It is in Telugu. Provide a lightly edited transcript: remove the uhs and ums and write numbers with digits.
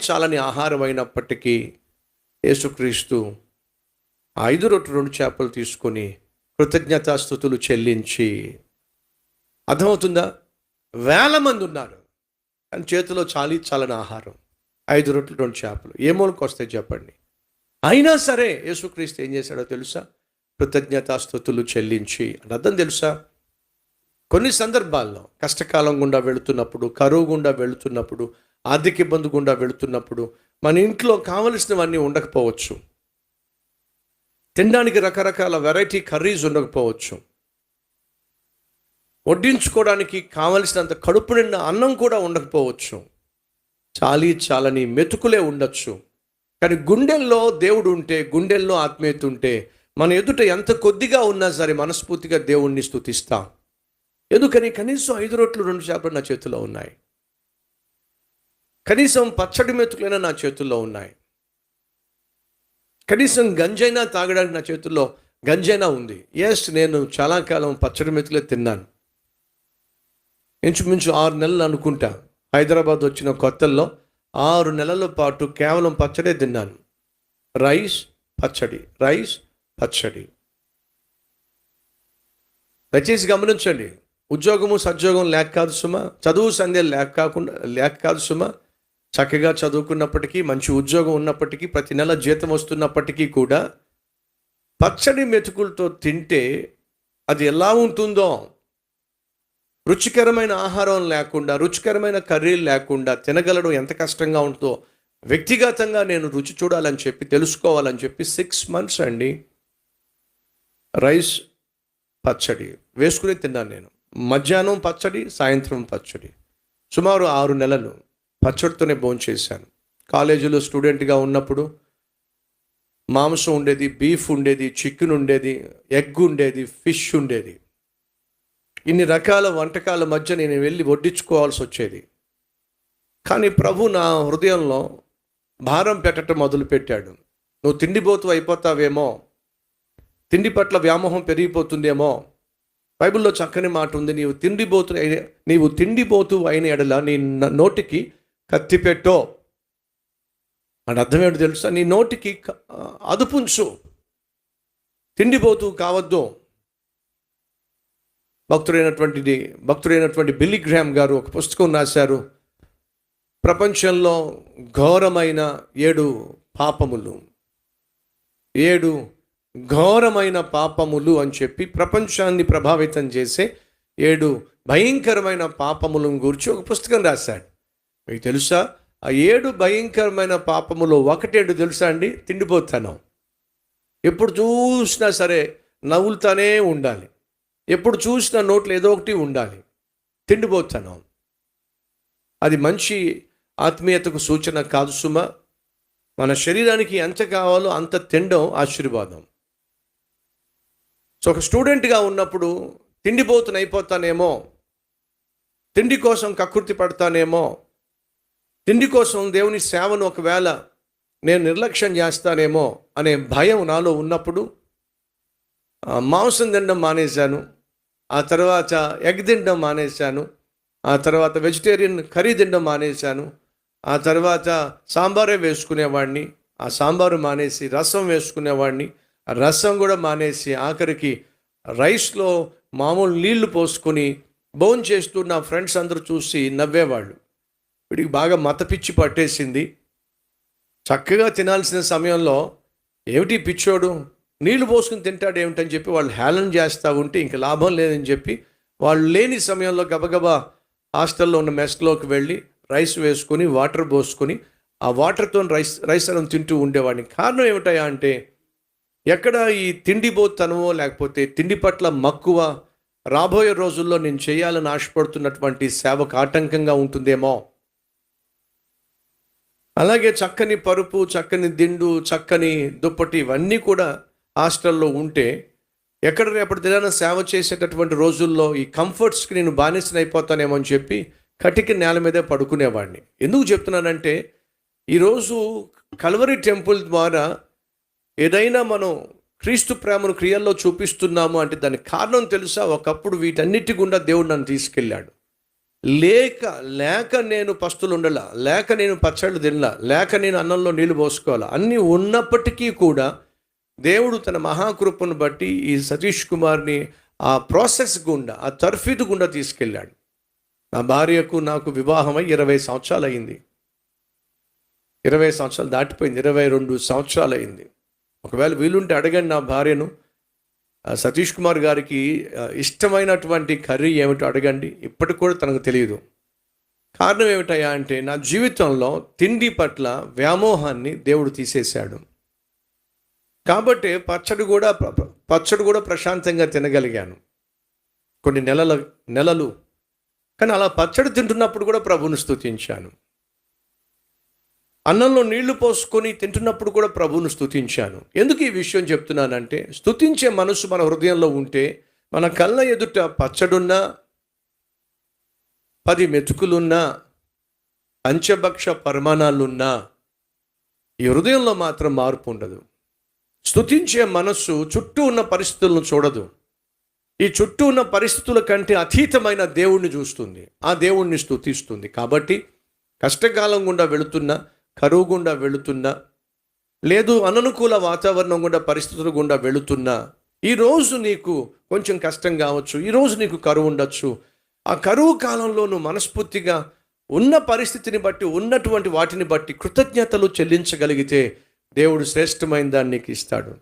చాలని ఆహారం అయినప్పటికీ యేసుక్రీస్తు 5 రొట్టెలు 2 చేపలు తీసుకొని కృతజ్ఞతాస్తుతులు చెల్లించి, అర్థమవుతుందా? వేల మంది ఉన్నారు కానీ చేతిలో చాలని ఆహారం 5 రొట్టెలు 2 చేపలు ఏ మూలకు వస్తాయి చెప్పండి? అయినా సరే యేసుక్రీస్తు ఏం చేశాడో తెలుసా? కృతజ్ఞతాస్తుతులు చెల్లించి. అర్థం తెలుసా? కొన్ని సందర్భాల్లో కష్టకాలం గుండా వెళుతున్నప్పుడు, కరువు గుండా వెళుతున్నప్పుడు, ఆర్థిక ఇబ్బంది గుండా వెళుతున్నప్పుడు మన ఇంట్లో కావలసినవన్నీ ఉండకపోవచ్చు. తినడానికి రకరకాల వెరైటీ కర్రీస్ ఉండకపోవచ్చు. వడ్డించుకోవడానికి కావలసినంత కడుపు నిండా అన్నం కూడా ఉండకపోవచ్చు. చాలని మెతుకులే ఉండొచ్చు. కానీ గుండెల్లో దేవుడు ఉంటే, గుండెల్లో ఆత్మీయత ఉంటే, మన ఎదుట ఎంత కొద్దిగా ఉన్నా సరే మనస్ఫూర్తిగా దేవుణ్ణి స్తుతిస్తాం. ఎందుకని? కనీసం 5 రొట్టెలు 2 చేపలు నా చేతిలో ఉన్నాయి. కనీసం పచ్చడి మెతుకులైనా నా చేతుల్లో ఉన్నాయి. కనీసం గంజైనా తాగడానికి నా చేతుల్లో గంజైనా ఉంది. నేను చాలా కాలం పచ్చడి మెతుకులే తిన్నాను. ఇంచుమించు 6 నెలలు అనుకుంటా. హైదరాబాద్ వచ్చిన కొత్తల్లో 6 నెలల పాటు కేవలం పచ్చడే తిన్నాను. రైస్ పచ్చడి. దయచేసి గమనించండి. ఉద్యోగము సద్యోగం లేక కాదు సుమా, చదువు సంధ్య లేక కాదు సుమా. చక్కగా చదువుకున్నప్పటికీ, మంచి ఉద్యోగం ఉన్నప్పటికీ, ప్రతి నెల జీతం వస్తున్నప్పటికీ కూడా పచ్చడి మెతుకులతో తింటే అది ఎలా ఉంటుందో, రుచికరమైన ఆహారం లేకుండా, రుచికరమైన కర్రీలు లేకుండా తినగలడం ఎంత కష్టంగా ఉంటుందో వ్యక్తిగతంగా నేను రుచి చూడాలని చెప్పి, తెలుసుకోవాలని చెప్పి 6 months అండి రైస్ పచ్చడి వేసుకుని తిన్నాను నేను. మధ్యాహ్నం పచ్చడి, సాయంత్రం పచ్చడి. సుమారు 6 నెలలు పచ్చడితోనే భోంచేశాను. కాలేజీలో స్టూడెంట్గా ఉన్నప్పుడు మాంసం ఉండేది, బీఫ్ ఉండేది, చికెన్ ఉండేది, ఎగ్ ఉండేది, ఫిష్ ఉండేది. ఇన్ని రకాల వంటకాల మధ్య నేను వెళ్ళి వడ్డించుకోవాల్సి వచ్చేది. కానీ ప్రభు నా హృదయంలో భారం పెట్టడం మొదలుపెట్టాడు. నువ్వు తిండిపోతు అయిపోతావేమో, తిండి పట్ల వ్యామోహం పెరిగిపోతుందేమో. బైబిల్లో చక్కని మాట ఉంది, నీవు తిండిపోతు అయిన ఎడల నీ నోటికి కత్తి పెట్టో. అని అర్థం ఏంటో తెలుసా? నీ నోటికి అదుపుంచు, తిండిపోతూ కావద్దు. భక్తుడైనటువంటి బిల్లీ గ్రామ్ గారు ఒక పుస్తకం రాశారు. ప్రపంచంలో ఘోరమైన 7 పాపములు, 7 ఘోరమైన పాపములు అని చెప్పి ప్రపంచాన్ని ప్రభావితం చేసే 7 భయంకరమైన పాపములను గురించి ఒక పుస్తకం రాశాడు. మీకు తెలుసా? ఆ 7 భయంకరమైన పాపములో ఒకటేంటో తెలుసా అండి? తిండిపోతాను. ఎప్పుడు చూసినా సరే నవ్వులుతానే ఉండాలి, ఎప్పుడు చూసినా నోట్లో ఏదో ఒకటి ఉండాలి. తిండిపోతాను. అది మంచి ఆత్మీయతకు సూచన కాదు సుమ. మన శరీరానికి ఎంత కావాలో అంత తినడం ఆశీర్వాదం. సో ఒక స్టూడెంట్గా ఉన్నప్పుడు తిండిపోతునైపోతానేమో, తిండి కోసం కక్కుర్తి పడతానేమో, తిండి కోసం దేవుని సేవను ఒకవేళ నేను నిర్లక్ష్యం చేస్తానేమో అనే భయం నాలో ఉన్నప్పుడు మాంసం తినడం మానేశాను. ఆ తర్వాత ఎగ్ తినడం మానేశాను. ఆ తర్వాత వెజిటేరియన్ కర్రీ తినడం మానేశాను. ఆ తర్వాత సాంబారే వేసుకునేవాడిని. ఆ సాంబారు మానేసి రసం వేసుకునేవాడిని. ఆ రసం కూడా మానేసి ఆఖరికి రైస్లో మామూలు నీళ్లు పోసుకొని భోంచేస్తూ నా ఫ్రెండ్స్ అందరూ చూసి నవ్వేవాళ్ళు. వీడికి బాగా మతపిచ్చి పట్టేసింది. చక్కగా తినాల్సిన సమయంలో ఏమిటి పిచ్చోడు నీళ్లు పోసుకుని తింటాడు ఏమిటని చెప్పి వాళ్ళు హేళన చేస్తూ ఉంటే ఇంక లాభం లేదని చెప్పి వాళ్ళు లేని సమయంలో గబగబా హాస్టల్లో ఉన్న మెస్లోకి వెళ్ళి రైస్ వేసుకొని వాటర్ పోసుకొని ఆ వాటర్తో రైస్ అన్నం తింటూ ఉండేవాడిని. కారణం ఏమిటయా అంటే ఎక్కడ ఈ తిండిబోతనమో లేకపోతే తిండి పట్ల మక్కువ రాబోయే రోజుల్లో నేను చేయాలని ఆశపడుతున్నటువంటి సేవకు ఆటంకంగా ఉంటుందేమో. అలాగే చక్కని పరుపు, చక్కని దిండు, చక్కని దుప్పటి ఇవన్నీ కూడా హాస్టల్లో ఉంటే ఎక్కడ రేపటి దినాన సేవ చేసేటటువంటి రోజుల్లో ఈ కంఫర్ట్స్కి నేను బానిసనైపోతానేమో అని చెప్పి కటికి నేల మీదే పడుకునేవాడిని. ఎందుకు చెప్తున్నానంటే ఈరోజు కల్వరి టెంపుల్ ద్వారా ఏదైనా మనం క్రీస్తు ప్రేమను క్రియల్లో చూపిస్తున్నాము అంటే దానికి కారణం తెలుసా? ఒకప్పుడు వీటన్నిటి గుండా దేవుడు నన్ను తీసుకెళ్ళాడు. లేక నేను పస్తులు ఉండాల, లేక నేను పచ్చళ్ళు తినలా, లేక నేను అన్నంలో నీళ్లు పోసుకోవాలా, అన్నీ ఉన్నప్పటికీ కూడా దేవుడు తన మహాకృపను బట్టి ఈ సతీష్ కుమార్ని ఆ ప్రాసెస్ గుండా, ఆ తర్ఫీదు గుండా తీసుకెళ్ళాడు. నా భార్యకు నాకు వివాహమై 20 సంవత్సరాలు అయింది. 20 సంవత్సరాలు దాటిపోయింది, 22 సంవత్సరాలు అయింది. ఒకవేళ వీలుంటే అడగండి నా భార్యను, సతీష్ కుమార్ గారికి ఇష్టమైనటువంటి కర్రీ ఏమిటో అడగండి. ఇప్పటికి కూడా తనకు తెలియదు. కారణం ఏమిటయ్యా అంటే నా జీవితంలో తిండి పట్ల వ్యామోహాన్ని దేవుడు తీసేశాడు. కాబట్టి పచ్చడి కూడా ప్రశాంతంగా తినగలిగాను కొన్ని నెలలు. కానీ అలా పచ్చడి తింటున్నప్పుడు కూడా ప్రభువుని స్తుతించాను. అన్నంలో నీళ్లు పోసుకొని తింటున్నప్పుడు కూడా ప్రభువును స్తుతించాను. ఎందుకు ఈ విషయం చెప్తున్నానంటే స్తుతించే మనసు మన హృదయంలో ఉంటే మన కళ్ళ ఎదుట పచ్చడున్నా, 10 మెతుకులున్నా, పంచభక్ష పరిమాణాలున్నా ఈ హృదయంలో మాత్రం మార్పు ఉండదు. స్తుతించే మనస్సు చుట్టూ ఉన్న పరిస్థితులను చూడదు. ఈ చుట్టూ ఉన్న పరిస్థితుల కంటే అతీతమైన దేవుణ్ణి చూస్తుంది, ఆ దేవుణ్ణి స్తుతిస్తుంది. కాబట్టి కష్టకాలం గుండా వెళుతున్నా, కరువు గుండా వెళుతున్నా, లేదు అననుకూల వాతావరణం గుండా, పరిస్థితుల గుండా వెళుతున్నా, ఈరోజు నీకు కొంచెం కష్టం కావచ్చు, ఈరోజు నీకు కరువు ఉండొచ్చు. ఆ కరువు కాలంలో నువ్వు మనస్ఫూర్తిగా ఉన్న పరిస్థితిని బట్టి, ఉన్నటువంటి వాటిని బట్టి కృతజ్ఞతలు చెల్లించగలిగితే దేవుడు శ్రేష్టమైన దాన్ని నీకు ఇస్తాడు.